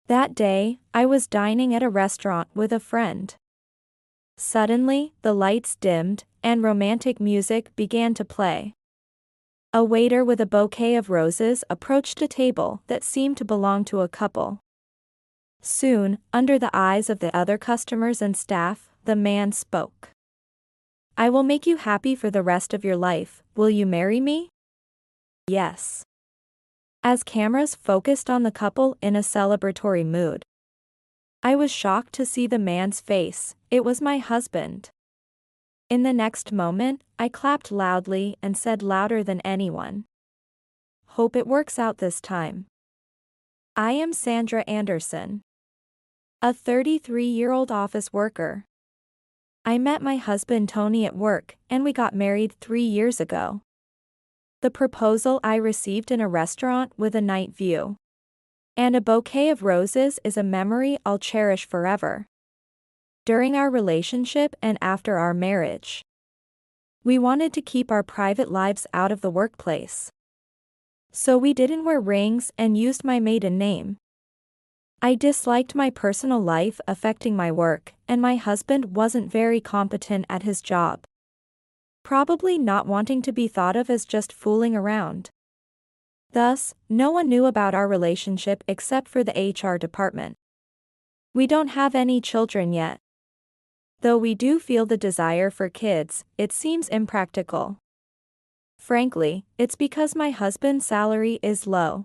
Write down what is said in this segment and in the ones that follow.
That day, I was dining at a restaurant with a friend. Suddenly, the lights dimmed, and romantic music began to play. A waiter with a bouquet of roses approached a table that seemed to belong to a couple. Soon, under the eyes of the other customers and staff, the man spoke. "I will make you happy for the rest of your life. Will you marry me?" Yes. As cameras focused on the couple in a celebratory mood. I was shocked to see the man's face. It was my husband. In the next moment, I clapped loudly and said louder than anyone, "Hope it works out this time." I am Sandra Anderson, a 33-year-old office worker. I met my husband Tony at work, and we got married 3 years ago. The proposal I received in a restaurant with a night view. And a bouquet of roses is a memory I'll cherish forever. During our relationship and after our marriage, we wanted to keep our private lives out of the workplace. So we didn't wear rings and used my maiden name. I disliked my personal life affecting my work, and my husband wasn't very competent at his job. Probably not wanting to be thought of as just fooling around. Thus, no one knew about our relationship except for the HR department. We don't have any children yet. Though we do feel the desire for kids, it seems impractical. Frankly, it's because my husband's salary is low.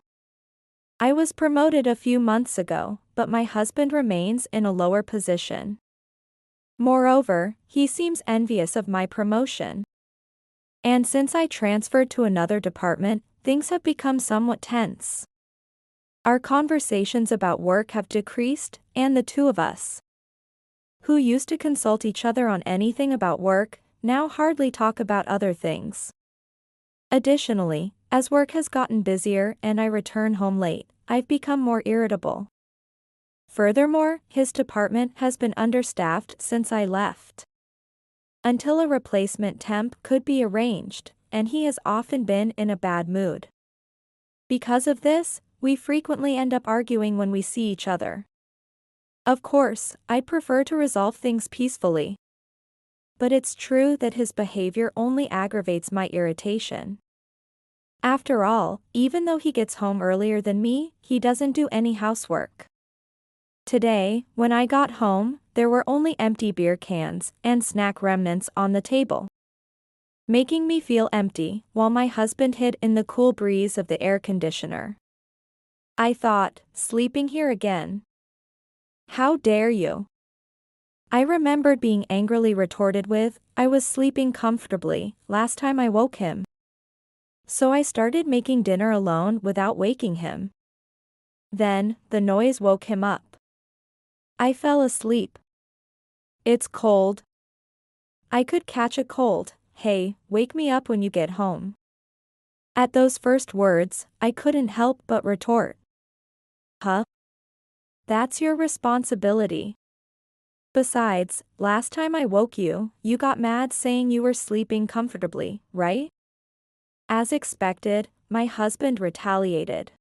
I was promoted a few months ago, but my husband remains in a lower position. Moreover, he seems envious of my promotion. And since I transferred to another department, things have become somewhat tense. Our conversations about work have decreased, and the two of us, who used to consult each other on anything about work, now hardly talk about other things. Additionally, as work has gotten busier and I return home late, I've become more irritable. Furthermore, his department has been understaffed since I left. Until a replacement temp could be arranged, and he has often been in a bad mood. Because of this, we frequently end up arguing when we see each other. Of course, I'd prefer to resolve things peacefully. But it's true that his behavior only aggravates my irritation. After all, even though he gets home earlier than me, he doesn't do any housework. Today, when I got home, there were only empty beer cans and snack remnants on the table, making me feel empty, while my husband hid in the cool breeze of the air conditioner. I thought, sleeping here again? How dare you? I remembered being angrily retorted with, I was sleeping comfortably last time I woke him. So I started making dinner alone without waking him. Then, the noise woke him up. I fell asleep. It's cold. I could catch a cold. Hey, wake me up when you get home. At those first words, I couldn't help but retort. Huh? That's your responsibility. Besides, last time I woke you, you got mad saying you were sleeping comfortably, right? As expected, my husband retaliated.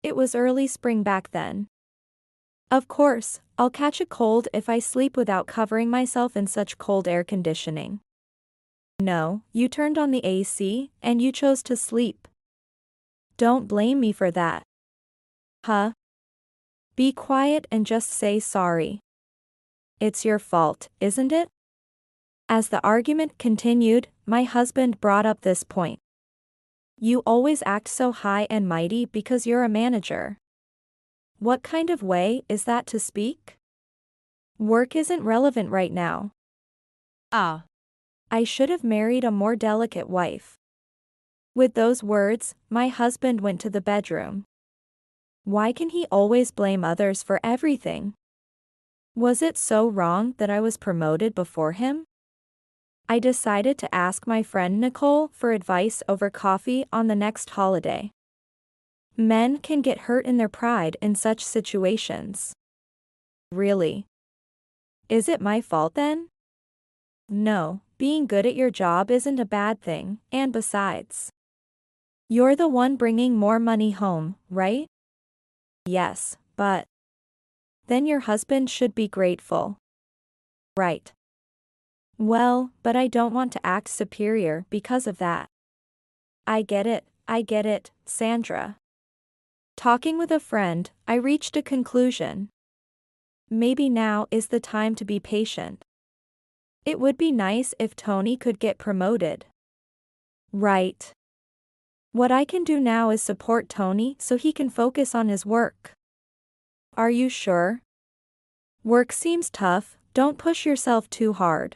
It was early spring back then. Of course, I'll catch a cold if I sleep without covering myself in such cold air conditioning. No, you turned on the AC, and you chose to sleep. Don't blame me for that. Huh? Be quiet and just say sorry. It's your fault, isn't it? As the argument continued, my husband brought up this point. You always act so high and mighty because you're a manager. What kind of way is that to speak? Work isn't relevant right now. I should have married a more delicate wife. With those words, my husband went to the bedroom. Why can he always blame others for everything? Was it so wrong that I was promoted before him? I decided to ask my friend Nicole for advice over coffee on the next holiday. Men can get hurt in their pride in such situations. Really? Is it my fault then? No, being good at your job isn't a bad thing, and besides, you're the one bringing more money home, right? Yes, but Then your husband should be grateful. Right. Well, but I don't want to act superior because of that. I get it, Sandra. Talking with a friend, I reached a conclusion. Maybe now is the time to be patient. It would be nice if Tony could get promoted. Right. What I can do now is support Tony so he can focus on his work. Are you sure? Work seems tough, don't push yourself too hard.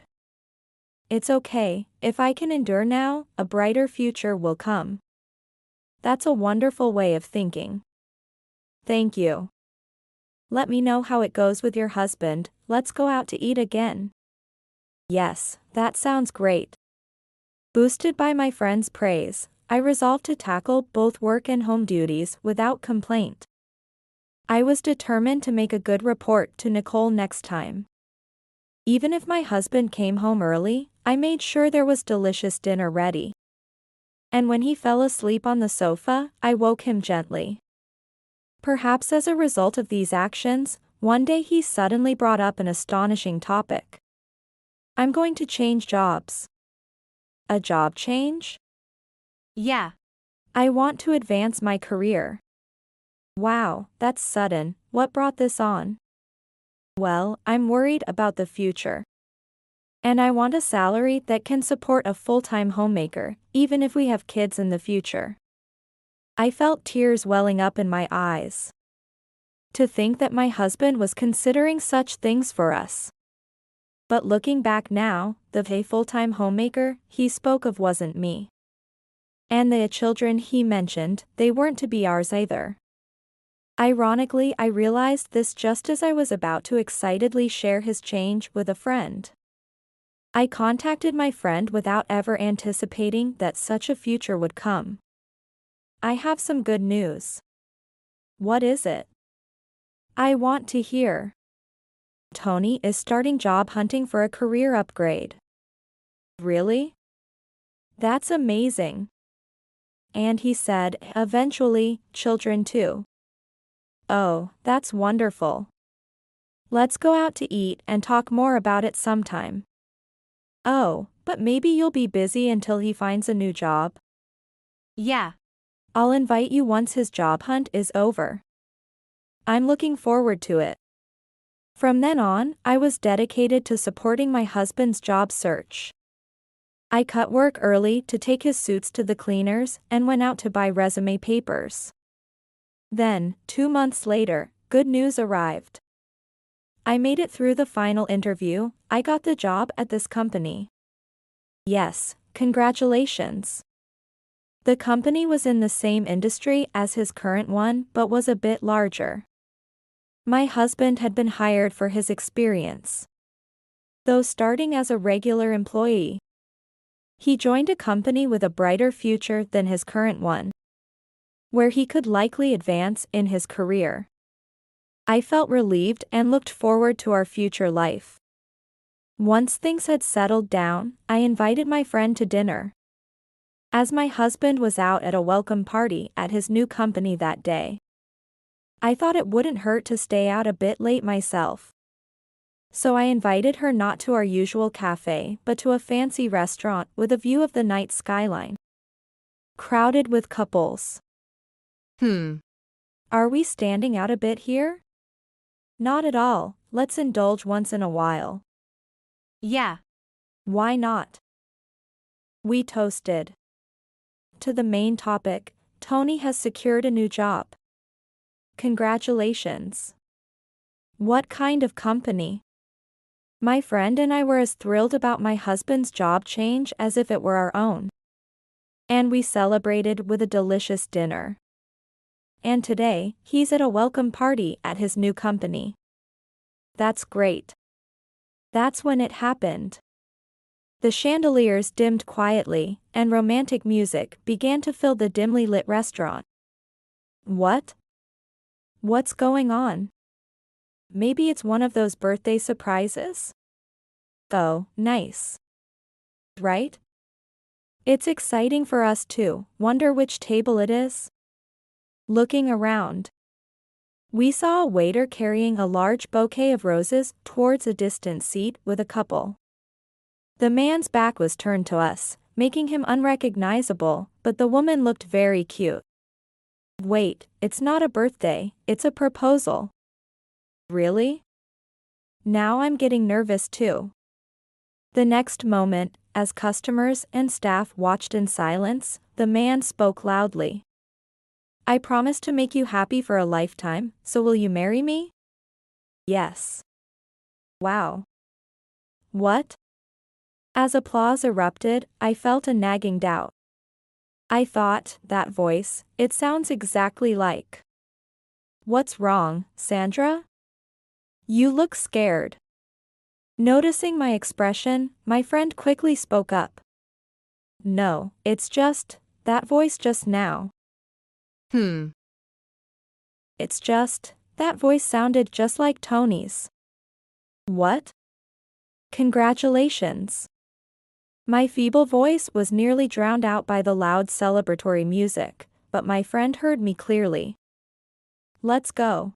It's okay, if I can endure now, a brighter future will come. That's a wonderful way of thinking. Thank you. Let me know how it goes with your husband, let's go out to eat again. Yes, that sounds great. Boosted by my friend's praise, I resolved to tackle both work and home duties without complaint. I was determined to make a good report to Nicole next time. Even if my husband came home early, I made sure there was delicious dinner ready. And when he fell asleep on the sofa, I woke him gently. Perhaps as a result of these actions, one day he suddenly brought up an astonishing topic. I'm going to change jobs. A job change? Yeah. I want to advance my career. Wow, that's sudden, what brought this on? Well, I'm worried about the future. And I want a salary that can support a full-time homemaker, even if we have kids in the future. I felt tears welling up in my eyes. To think that my husband was considering such things for us. But looking back now, the full-time homemaker he spoke of wasn't me. And the children he mentioned, they weren't to be ours either. Ironically, I realized this just as I was about to excitedly share his change with a friend. I contacted my friend without ever anticipating that such a future would come. I have some good news. What is it? I want to hear. Tony is starting job hunting for a career upgrade. Really? That's amazing. And he said, eventually, children too. Oh, that's wonderful. Let's go out to eat and talk more about it sometime. Oh, but maybe you'll be busy until he finds a new job. Yeah. I'll invite you once his job hunt is over. I'm looking forward to it. From then on, I was dedicated to supporting my husband's job search. I cut work early to take his suits to the cleaners and went out to buy resume papers. Then, 2 months later, good news arrived. I made it through the final interview, I got the job at this company. Yes, congratulations. The company was in the same industry as his current one but was a bit larger. My husband had been hired for his experience. Though starting as a regular employee, he joined a company with a brighter future than his current one, where he could likely advance in his career. I felt relieved and looked forward to our future life. Once things had settled down, I invited my friend to dinner. As my husband was out at a welcome party at his new company that day, I thought it wouldn't hurt to stay out a bit late myself. So I invited her not to our usual cafe but to a fancy restaurant with a view of the night skyline. Crowded with couples. Are we standing out a bit here? Not at all, let's indulge once in a while. Yeah. Why not? We toasted. To the main topic, Tony has secured a new job. Congratulations. What kind of company? My friend and I were as thrilled about my husband's job change as if it were our own. And we celebrated with a delicious dinner. And today, he's at a welcome party at his new company. That's great. That's when it happened. The chandeliers dimmed quietly, and romantic music began to fill the dimly lit restaurant. What? What's going on? Maybe it's one of those birthday surprises? Oh, nice. Right? It's exciting for us too, wonder which table it is? Looking around. We saw a waiter carrying a large bouquet of roses towards a distant seat with a couple. The man's back was turned to us, making him unrecognizable, but the woman looked very cute. Wait, it's not a birthday, it's a proposal. Really? Now I'm getting nervous too. The next moment, as customers and staff watched in silence, the man spoke loudly. I promise to make you happy for a lifetime, so will you marry me? Yes. Wow. What? As applause erupted, I felt a nagging doubt. I thought, that voice, it sounds exactly like. What's wrong, Sandra? You look scared. Noticing my expression, my friend quickly spoke up. No, it's just, that voice just now. It's just, that voice sounded just like Tony's. What? Congratulations. My feeble voice was nearly drowned out by the loud celebratory music, but my friend heard me clearly. Let's go.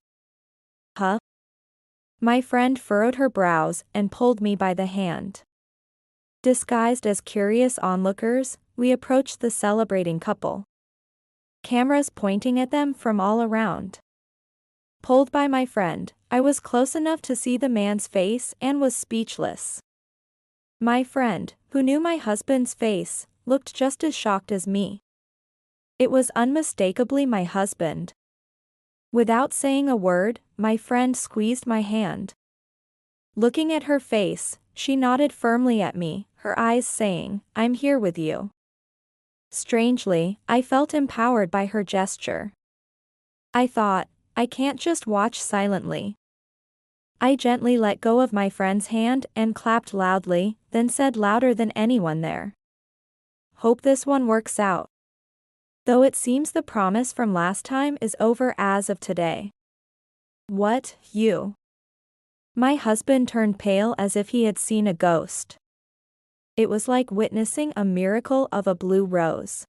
Huh? My friend furrowed her brows and pulled me by the hand. Disguised as curious onlookers, we approached the celebrating couple. Cameras pointing at them from all around. Pulled by my friend, I was close enough to see the man's face and was speechless. My friend, who knew my husband's face, looked just as shocked as me. It was unmistakably my husband. Without saying a word, my friend squeezed my hand. Looking at her face, she nodded firmly at me, her eyes saying, I'm here with you. Strangely, I felt empowered by her gesture. I thought, I can't just watch silently. I gently let go of my friend's hand and clapped loudly, then said louder than anyone there. Hope this one works out. Though it seems the promise from last time is over as of today. What, you? My husband turned pale as if he had seen a ghost. It was like witnessing a miracle of a blue rose.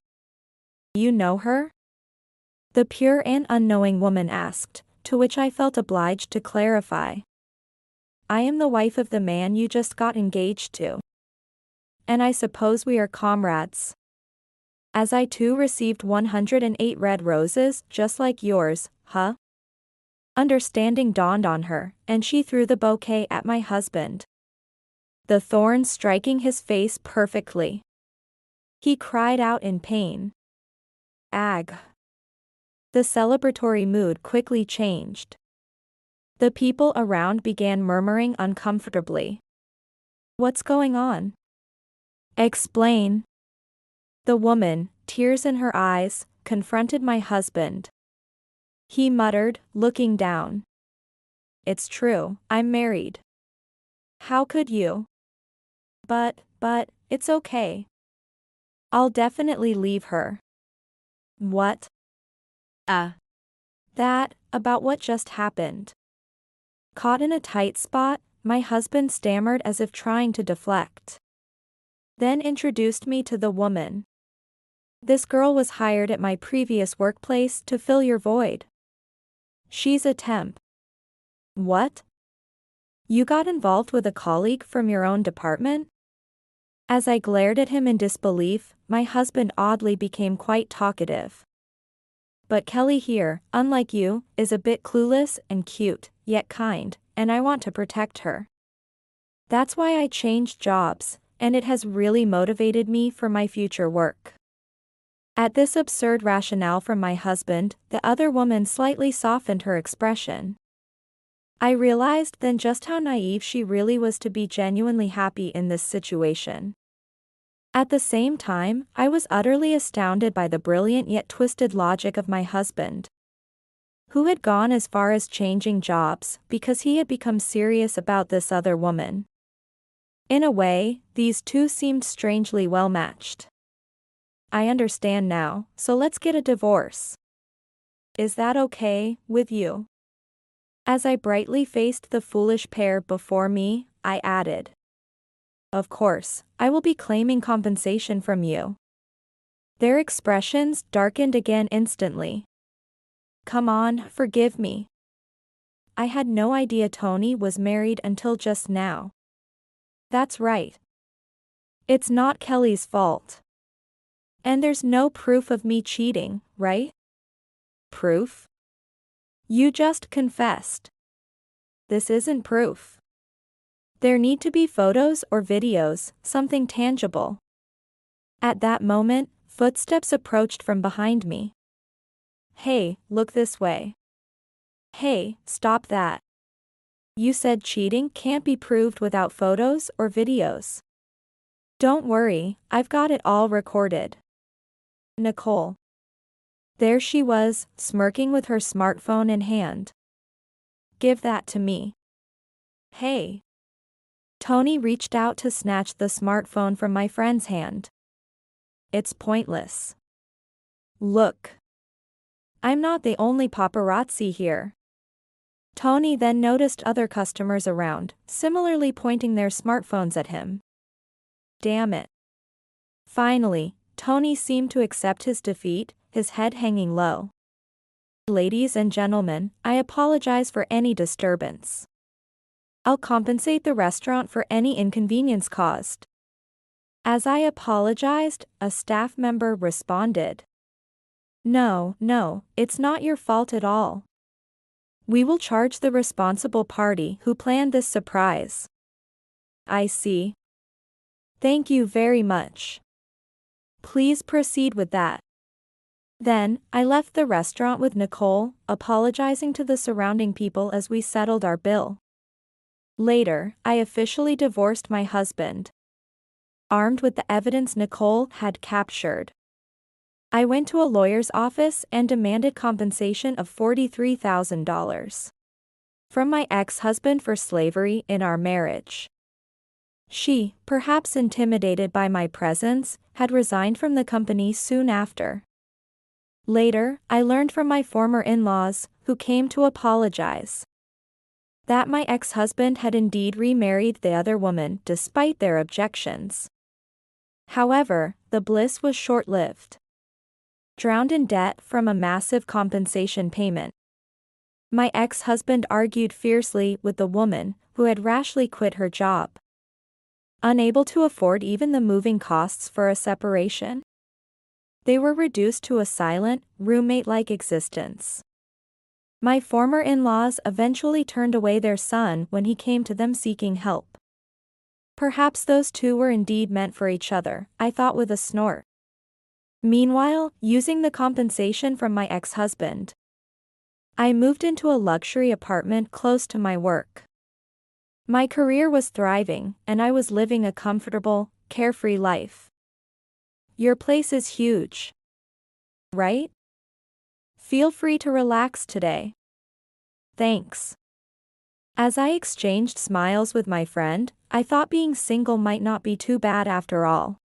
You know her? The pure and unknowing woman asked, to which I felt obliged to clarify. I am the wife of the man you just got engaged to. And I suppose we are comrades. As I too received 108 red roses just like yours, huh? Understanding dawned on her, and she threw the bouquet at my husband. The thorns striking his face perfectly. He cried out in pain. Ag. The celebratory mood quickly changed. The people around began murmuring uncomfortably. What's going on? Explain. The woman, tears in her eyes, confronted my husband. He muttered, looking down. It's true, I'm married. How could you? But, it's okay. I'll definitely leave her. What? That, about what just happened. Caught in a tight spot, my husband stammered as if trying to deflect. Then introduced me to the woman. This girl was hired at my previous workplace to fill your void. She's a temp. What? You got involved with a colleague from your own department? As I glared at him in disbelief, my husband oddly became quite talkative. But Kelly here, unlike you, is a bit clueless and cute, yet kind, and I want to protect her. That's why I changed jobs, and it has really motivated me for my future work. At this absurd rationale from my husband, the other woman slightly softened her expression. I realized then just how naive she really was to be genuinely happy in this situation. At the same time, I was utterly astounded by the brilliant yet twisted logic of my husband, who had gone as far as changing jobs because he had become serious about this other woman. In a way, these two seemed strangely well matched. I understand now, so let's get a divorce. Is that okay with you? As I brightly faced the foolish pair before me, I added. Of course, I will be claiming compensation from you. Their expressions darkened again instantly. Come on, forgive me. I had no idea Tony was married until just now. That's right. It's not Kelly's fault. And there's no proof of me cheating, right? Proof? You just confessed. This isn't proof. There need to be photos or videos, something tangible. At that moment, footsteps approached from behind me. Hey, look this way. Hey, stop that. You said cheating can't be proved without photos or videos. Don't worry, I've got it all recorded. Nicole. There she was, smirking with her smartphone in hand. Give that to me. Hey. Tony reached out to snatch the smartphone from my friend's hand. It's pointless. Look. I'm not the only paparazzi here. Tony then noticed other customers around, similarly pointing their smartphones at him. Damn it. Finally, Tony seemed to accept his defeat, his head hanging low. Ladies and gentlemen, I apologize for any disturbance. I'll compensate the restaurant for any inconvenience caused. As I apologized, a staff member responded. No, it's not your fault at all. We will charge the responsible party who planned this surprise. I see. Thank you very much. Please proceed with that. Then, I left the restaurant with Nicole, apologizing to the surrounding people as we settled our bill. Later, I officially divorced my husband. Armed with the evidence Nicole had captured, I went to a lawyer's office and demanded compensation of $43,000 from my ex-husband for slavery in our marriage. She, perhaps intimidated by my presence, had resigned from the company soon after. Later, I learned from my former in-laws, who came to apologize, that my ex-husband had indeed remarried the other woman despite their objections. However, the bliss was short-lived. Drowned in debt from a massive compensation payment, my ex-husband argued fiercely with the woman who had rashly quit her job. Unable to afford even the moving costs for a separation, they were reduced to a silent, roommate-like existence. My former in-laws eventually turned away their son when he came to them seeking help. Perhaps those two were indeed meant for each other, I thought with a snort. Meanwhile, using the compensation from my ex-husband, I moved into a luxury apartment close to my work. My career was thriving, and I was living a comfortable, carefree life. Your place is huge, right? Feel free to relax today. Thanks. As I exchanged smiles with my friend, I thought being single might not be too bad after all.